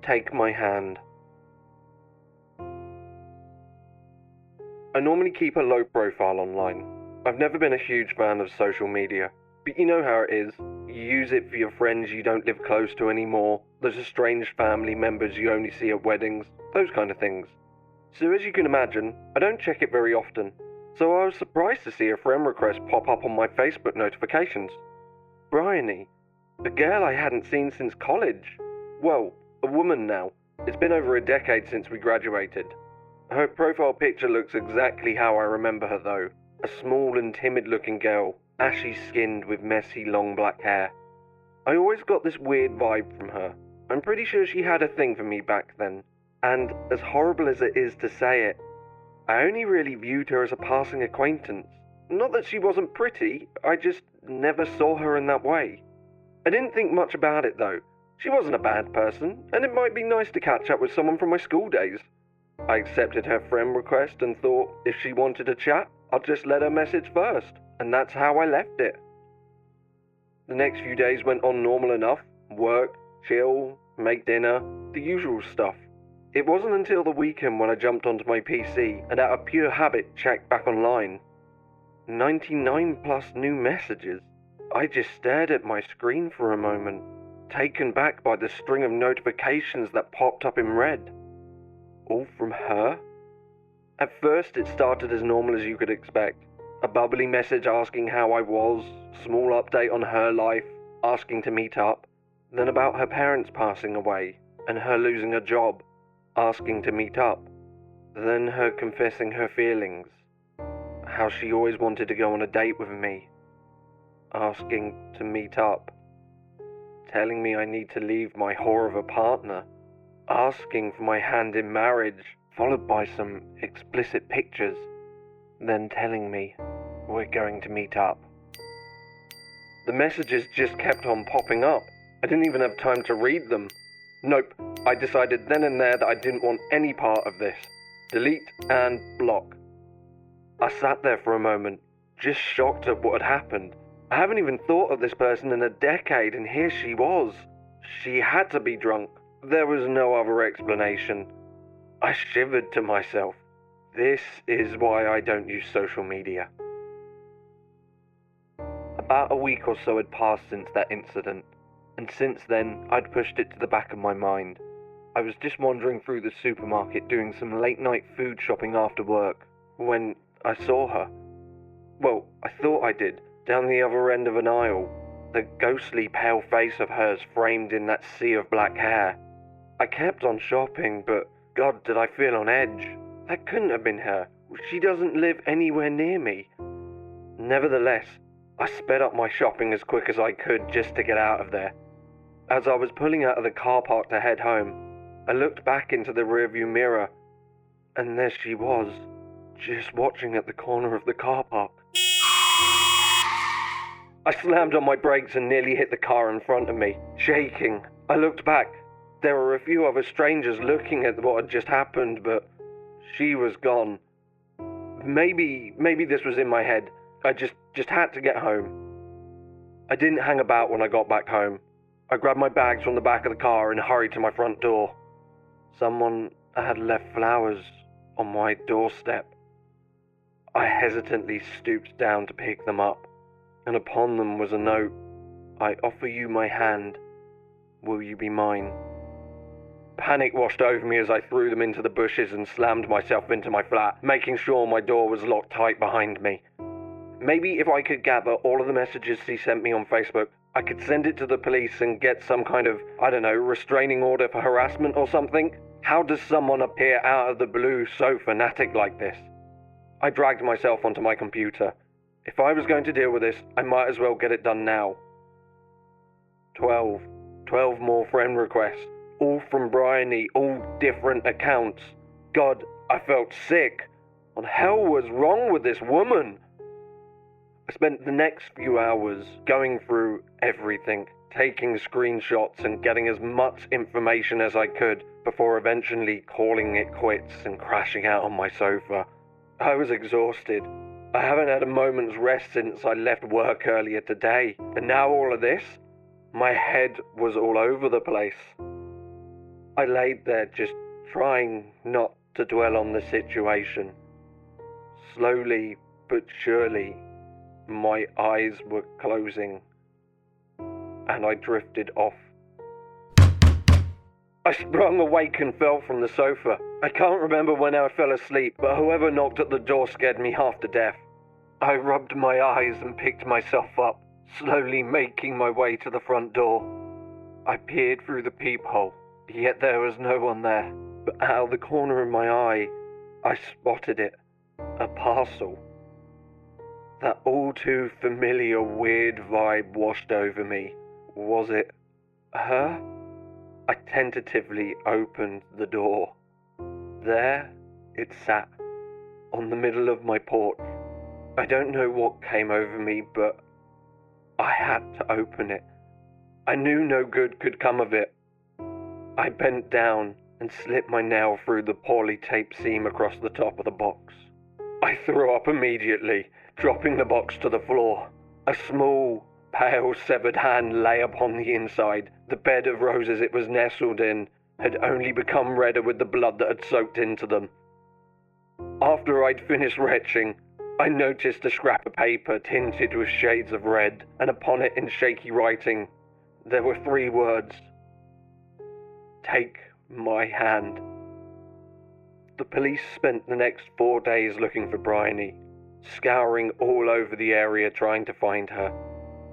Take my hand. I normally keep a low profile online. I've never been a huge fan of social media, but you know how it is. You use it for your friends you don't live close to anymore, those estranged family members you only see at weddings, those kind of things. So as you can imagine, I don't check it very often, so I was surprised to see a friend request pop up on my Facebook notifications. Bryony, a girl I hadn't seen since college. Well, a woman now. It's been over a decade since we graduated. Her profile picture looks exactly how I remember her though. A small and timid-looking girl, ashy-skinned with messy long black hair. I always got this weird vibe from her. I'm pretty sure she had a thing for me back then. And as horrible as it is to say it, I only really viewed her as a passing acquaintance. Not that she wasn't pretty, I just never saw her in that way. I didn't think much about it though. She wasn't a bad person, and it might be nice to catch up with someone from my school days. I accepted her friend request and thought if she wanted to chat, I'd just let her message first, and that's how I left it. The next few days went on normal enough. Work, chill, make dinner, the usual stuff. It wasn't until the weekend when I jumped onto my PC and out of pure habit checked back online. 99 plus new messages. I just stared at my screen for a moment, taken back by the string of notifications that popped up in red. All from her? At first it started as normal as you could expect. A bubbly message asking how I was, small update on her life, asking to meet up, then about her parents passing away and her losing a job, asking to meet up, then her confessing her feelings, how she always wanted to go on a date with me, asking to meet up, telling me I need to leave my whore of a partner, asking for my hand in marriage, followed by some explicit pictures, then telling me we're going to meet up. The messages just kept on popping up. I didn't even have time to read them. Nope, I decided then and there that I didn't want any part of this. Delete and block. I sat there for a moment, just shocked at what had happened. I haven't even thought of this person in a decade, and here she was. She had to be drunk. There was no other explanation. I shivered to myself. This is why I don't use social media. About a week or so had passed since that incident, and since then I'd pushed it to the back of my mind. I was just wandering through the supermarket doing some late night food shopping after work, when I saw her. Well, I thought I did, down the other end of an aisle, the ghostly pale face of hers framed in that sea of black hair. I kept on shopping, but God, did I feel on edge. That couldn't have been her. She doesn't live anywhere near me. Nevertheless, I sped up my shopping as quick as I could just to get out of there. As I was pulling out of the car park to head home, I looked back into the rearview mirror, and there she was, just watching at the corner of the car park. I slammed on my brakes and nearly hit the car in front of me, shaking. I looked back. There were a few other strangers looking at what had just happened, but she was gone. Maybe this was in my head. I just had to get home. I didn't hang about when I got back home. I grabbed my bags from the back of the car and hurried to my front door. Someone had left flowers on my doorstep. I hesitantly stooped down to pick them up, and upon them was a note. I offer you my hand. Will you be mine? Panic washed over me as I threw them into the bushes and slammed myself into my flat, making sure my door was locked tight behind me. Maybe if I could gather all of the messages he sent me on Facebook, I could send it to the police and get some kind of, restraining order for harassment or something. How does someone appear out of the blue so fanatic like this? I dragged myself onto my computer. If I was going to deal with this, I might as well get it done now. 12 more friend requests, all from Bryony, all different accounts. God, I felt sick. What the hell was wrong with this woman? I spent the next few hours going through everything, taking screenshots and getting as much information as I could before eventually calling it quits and crashing out on my sofa. I was exhausted. I haven't had a moment's rest since I left work earlier today, and now all of this? My head was all over the place. I laid there just trying not to dwell on the situation. Slowly but surely, my eyes were closing, and I drifted off. I sprung awake and fell from the sofa. I can't remember when I fell asleep, but whoever knocked at the door scared me half to death. I rubbed my eyes and picked myself up, slowly making my way to the front door. I peered through the peephole, yet there was no one there. But out of the corner of my eye, I spotted it. A parcel. That all too familiar weird vibe washed over me. Was it her? I tentatively opened the door. There it sat, on the middle of my porch. I don't know what came over me, but I had to open it. I knew no good could come of it. I bent down and slipped my nail through the poorly taped seam across the top of the box. I threw up immediately, dropping the box to the floor. A small, pale, severed hand lay upon the inside. The bed of roses it was nestled in had only become redder with the blood that had soaked into them. After I'd finished retching, I noticed a scrap of paper tinted with shades of red, and upon it in shaky writing, there were 3 words. Take my hand. The police spent the next 4 days looking for Bryony, scouring all over the area trying to find her.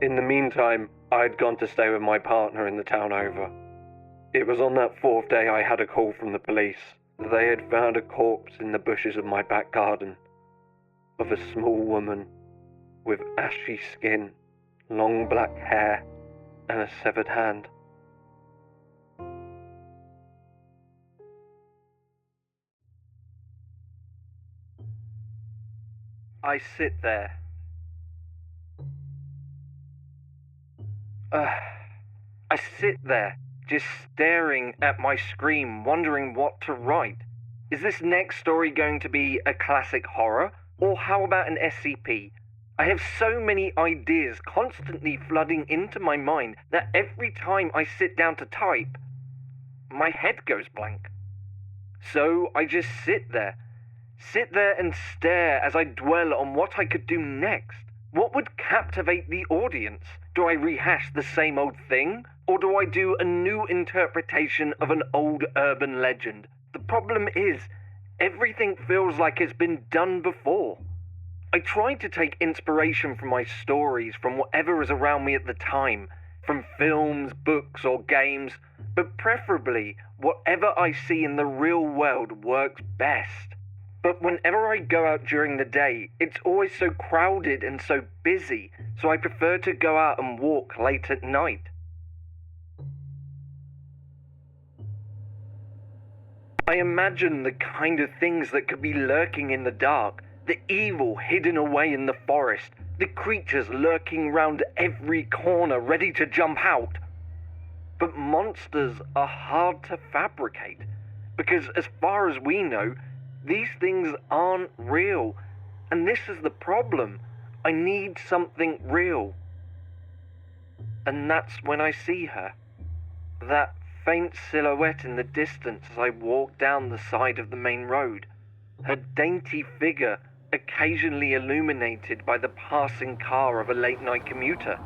In the meantime, I had gone to stay with my partner in the town over. It was on that 4th day I had a call from the police. They had found a corpse in the bushes of my back garden, of a small woman with ashy skin, long black hair, and a severed hand. I sit there. I sit there, just staring at my screen, wondering what to write. Is this next story going to be a classic horror? Or how about an SCP? I have so many ideas constantly flooding into my mind that every time I sit down to type, my head goes blank. So I just sit there and stare as I dwell on what I could do next. What would captivate the audience? Do I rehash the same old thing? Or do I do a new interpretation of an old urban legend? The problem is, everything feels like it's been done before. I try to take inspiration from my stories, from whatever is around me at the time, from films, books, or games, but preferably whatever I see in the real world works best. But whenever I go out during the day, it's always so crowded and so busy, so I prefer to go out and walk late at night. I imagine the kind of things that could be lurking in the dark, the evil hidden away in the forest, the creatures lurking round every corner ready to jump out. But monsters are hard to fabricate, because as far as we know, these things aren't real, and this is the problem. I need something real. And that's when I see her. That faint silhouette in the distance as I walk down the side of the main road. Her dainty figure occasionally illuminated by the passing car of a late-night commuter.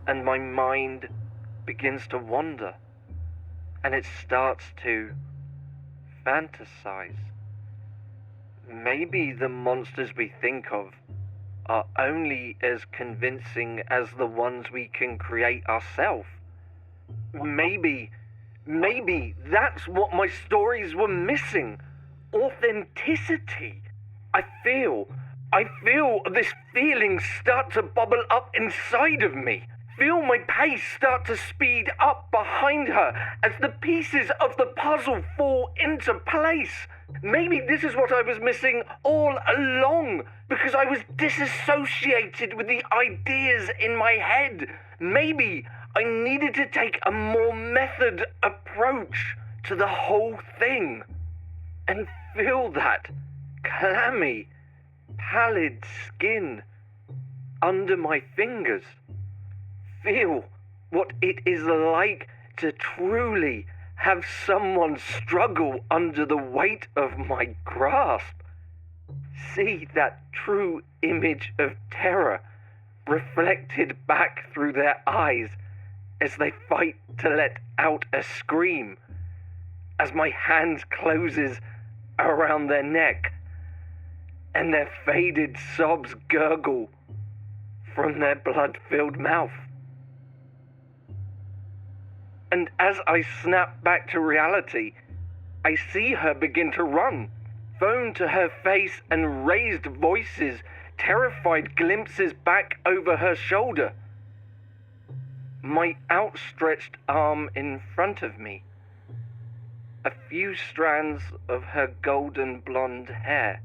And my mind begins to wander, and it starts to fantasize. Maybe the monsters we think of are only as convincing as the ones we can create ourselves. Maybe that's what my stories were missing. Authenticity. I feel this feeling start to bubble up inside of me. Feel my pace start to speed up behind her as the pieces of the puzzle fall into place. Maybe this is what I was missing all along, because I was disassociated with the ideas in my head. Maybe I needed to take a more measured approach to the whole thing. And feel that clammy, pallid skin under my fingers. Feel what it is like to truly Have someone struggle under the weight of my grasp. See that true image of terror reflected back through their eyes as they fight to let out a scream, as my hand closes around their neck and their faded sobs gurgle from their blood-filled mouth. And as I snap back to reality, I see her begin to run, phone to her face and raised voices, terrified glimpses back over her shoulder. My outstretched arm in front of me, a few strands of her golden blonde hair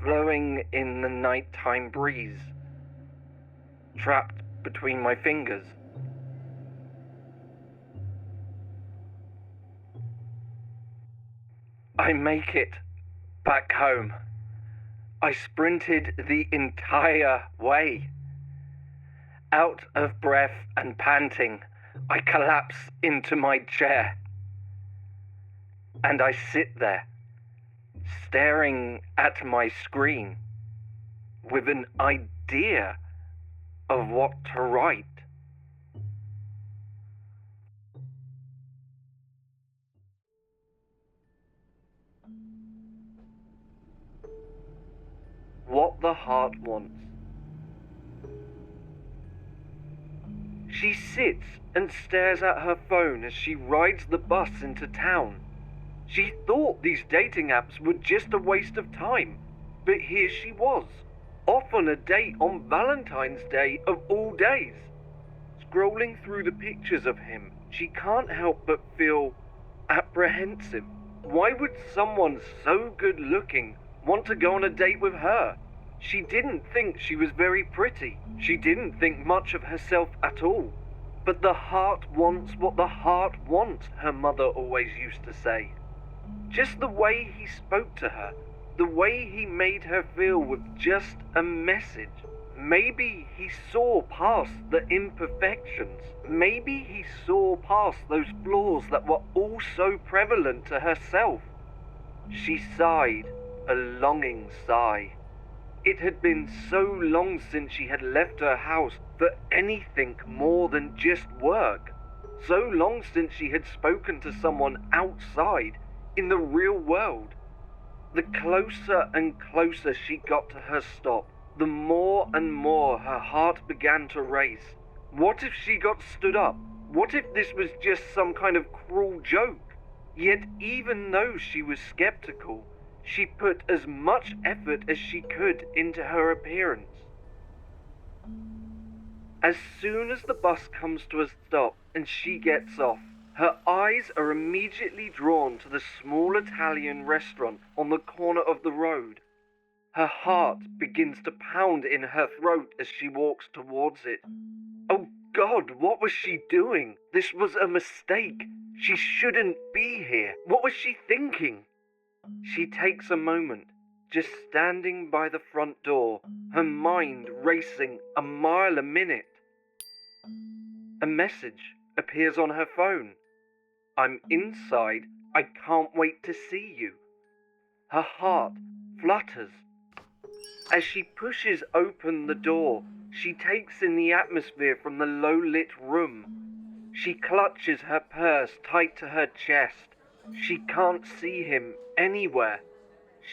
flowing in the nighttime breeze, trapped between my fingers. I make it back home. I sprinted the entire way. Out of breath and panting, I collapse into my chair. And I sit there, staring at my screen, with an idea of what to write. What the heart wants. She sits and stares at her phone as she rides the bus into town. She thought these dating apps were just a waste of time, but here she was, off on a date on Valentine's Day of all days. Scrolling through the pictures of him, she can't help but feel apprehensive. Why would someone so good looking want to go on a date with her? She didn't think she was very pretty. She didn't think much of herself at all. But the heart wants what the heart wants, her mother always used to say. Just the way he spoke to her, the way he made her feel with just a message. Maybe he saw past the imperfections. Maybe he saw past those flaws that were all so prevalent to herself. She sighed a longing sigh. It had been so long since she had left her house for anything more than just work. So long since she had spoken to someone outside, in the real world. The closer and closer she got to her stop, the more and more her heart began to race. What if she got stood up? What if this was just some kind of cruel joke? Yet even though she was skeptical, she put as much effort as she could into her appearance. As soon as the bus comes to a stop and she gets off, her eyes are immediately drawn to the small Italian restaurant on the corner of the road. Her heart begins to pound in her throat as she walks towards it. Oh God, what was she doing? This was a mistake. She shouldn't be here. What was she thinking? She takes a moment, just standing by the front door, her mind racing a mile a minute. A message appears on her phone. I'm inside. I can't wait to see you. Her heart flutters. As she pushes open the door, she takes in the atmosphere from the low-lit room. She clutches her purse tight to her chest. She can't see him anywhere.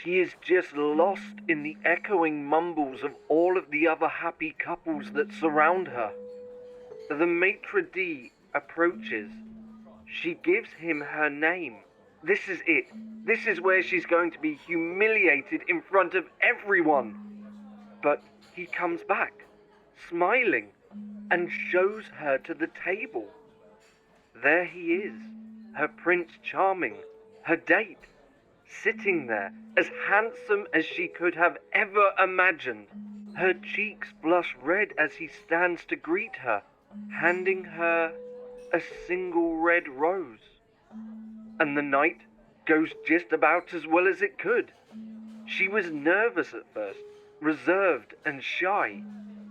She is just lost in the echoing mumbles of all of the other happy couples that surround her. The maitre d' approaches. She gives him her name. This is it. This is where she's going to be humiliated in front of everyone. But he comes back, smiling, and shows her to the table. There he is, her Prince Charming, her date, sitting there, as handsome as she could have ever imagined. Her cheeks blush red as he stands to greet her, handing her a single red rose. And the night goes just about as well as it could. She was nervous at first, reserved and shy.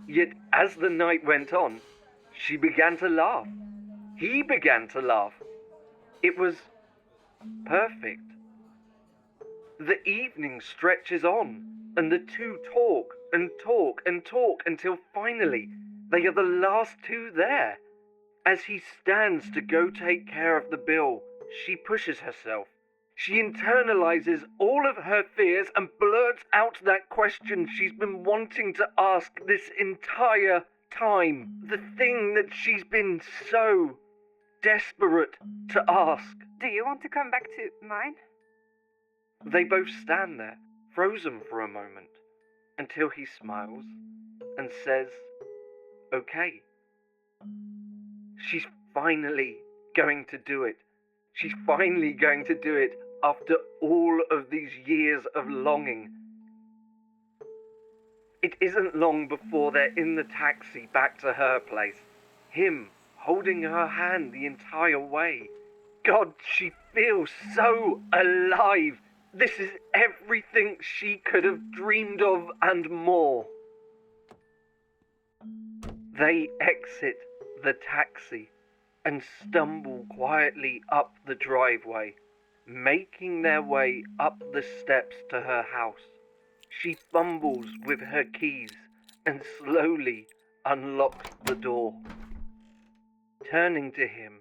Yet as the night went on, she began to laugh. He began to laugh. It was perfect. The evening stretches on, and the two talk and talk and talk until finally they are the last two there. As he stands to go take care of the bill, she pushes herself. She internalizes all of her fears and blurts out that question she's been wanting to ask this entire time. The thing that she's been so desperate to ask. Do you want to come back to mine? They both stand there, frozen for a moment, until he smiles and says, "Okay." She's finally going to do it. She's finally going to do it after all of these years of longing. It isn't long before they're in the taxi back to her place, him holding her hand the entire way. God, she feels so alive. This is everything she could have dreamed of and more. They exit the taxi and stumble quietly up the driveway, making their way up the steps to her house. She fumbles with her keys and slowly unlocks the door. Turning to him,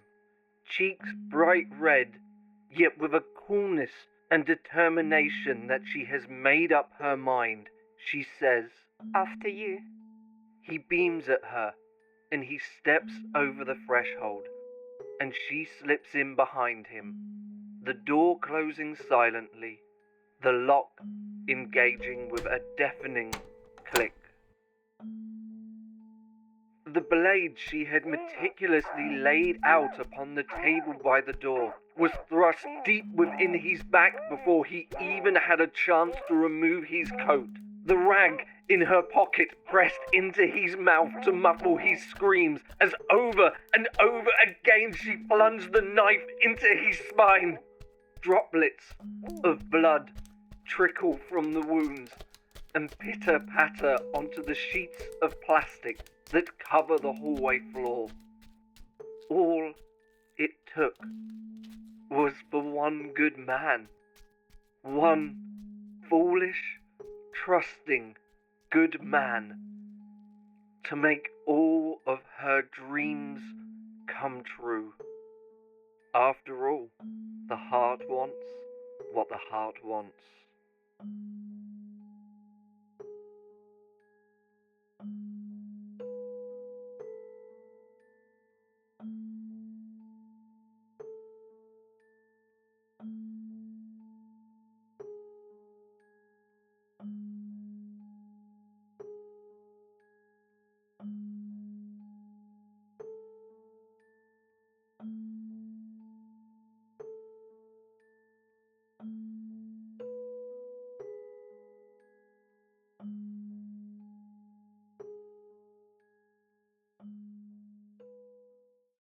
cheeks bright red, yet with a coolness and determination that she has made up her mind, she says, "After you." He beams at her, and he steps over the threshold, and she slips in behind him, the door closing silently, the lock engaging with a deafening click. The blade she had meticulously laid out upon the table by the door was thrust deep within his back before he even had a chance to remove his coat. The rag in her pocket pressed into his mouth to muffle his screams as over and over again she plunged the knife into his spine. Droplets of blood trickle from the wounds and pitter-patter onto the sheets of plastic that cover the hallway floor. All it took was for one good man, one foolish, trusting good man, to make all of her dreams come true. After all, the heart wants what the heart wants.